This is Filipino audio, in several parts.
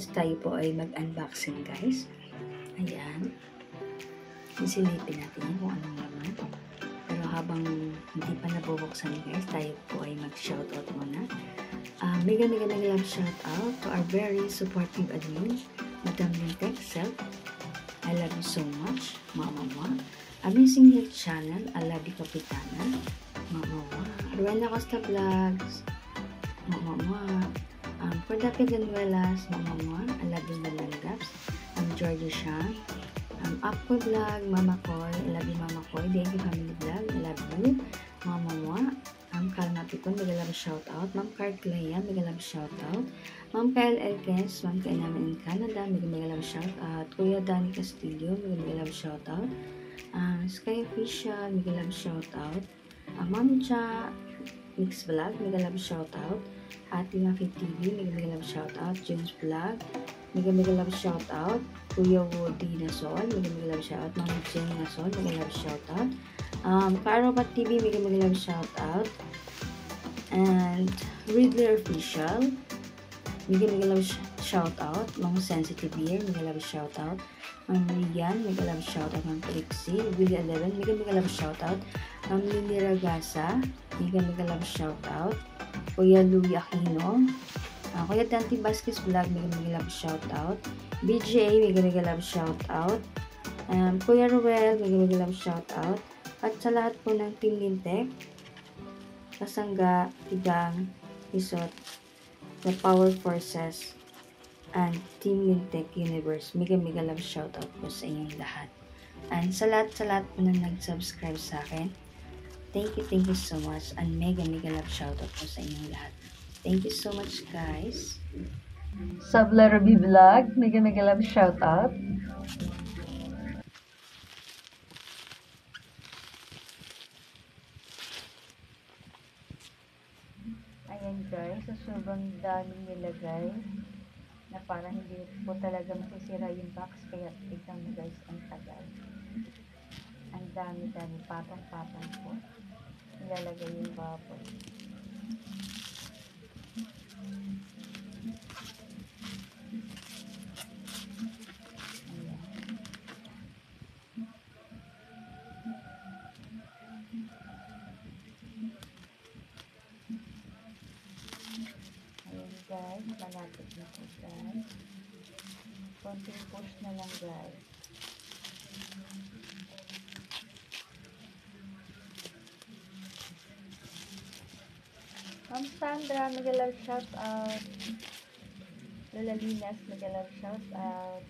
guys, tayo po ay mag-unboxing guys. Ayan. Isilipin natin yan kung anong laman. Pero habang hindi pa nabubuksan guys, tayo po ay mag-shoutout muna. Mega love shoutout to our very supportive admin, Madam Lintek Self. I love you so much, Mama Mwa. Amazing Health Channel, I love you Kapitana, Mama Mwa. Rowena Costa Vlogs, Mama Mwa. For David Ganuelas, Mama Mwa, I love you Malangaps. Georgia Shang. Apko Vlog, Mama Koy, I love you Mama Koy. Thank you Family Vlog, I love you. Mama Mwa. Kalma Picon, mega love shoutout. Ma'am Card Clea, mega love shoutout. Ma'am Kyle Elkes, ma'am kayo namin in Canada, mega love shoutout. Kuya Danny Castillo, mega love shoutout. Sky Official, mega love shoutout. Ma'am Cha Mix Vlog, mega love shoutout. Ate Maki TV, mega love shoutout. James Vlog, mega love shoutout. Kuya Woody Nasol, mega love shoutout. Ma'am Jen Nasol, mega love shoutout. Karobat TV, mega love shoutout. And Riddler Official, mega love shoutout. Ma'am Sensitive Year, mega love shoutout. Ma'am Rian, mega love shoutout. Ma'am Trixie, Willie 11, mega love shoutout. Ma'am Lily Ragasa, mega love shoutout. Kuya Louie Aquino, Kuya Tanti Vasquez Vlog, mega love shoutout. BJ, mega love shoutout. Kuya Ruel, mega love shoutout. At sa lahat po ng Team Lintek, Kasangga, Tigang, Isot, The Power Forces, and Team Lintek Universe, mega love shoutout po sa inyong lahat. And sa lahat po na nag-subscribe sa akin, thank you so much, and mega love shoutout po sa inyong lahat. Thank you so much guys. Sabla Ruby Vlog, mega love shoutout. Ayan guys, so sobrang daming nilagay na parang hindi po talaga masisira yung box, kaya tignan mo guys, ang tagal. Ang dami, patong-patong po nilalagay yung baboy. Guys, malapit na po guys. Konting push na lang guys. Ma'am Sandra, mega love shout out. Lola Linas, mega love shout out.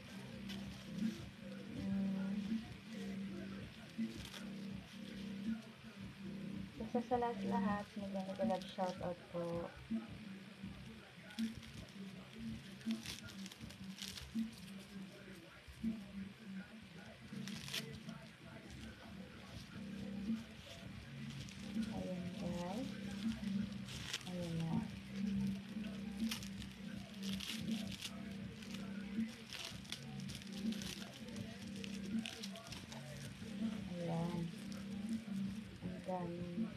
Sa lahat, mega love shout out po. Ayan guys. Ayan na. Ayan. Ang dami.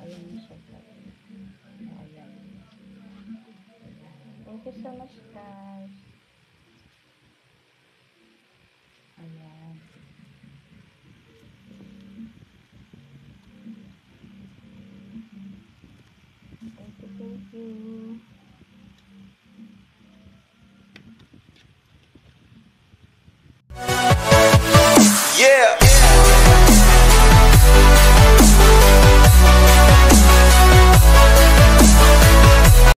Ayan na siya guys. Ayan. Thank you so much guys. Ayan. Thank you.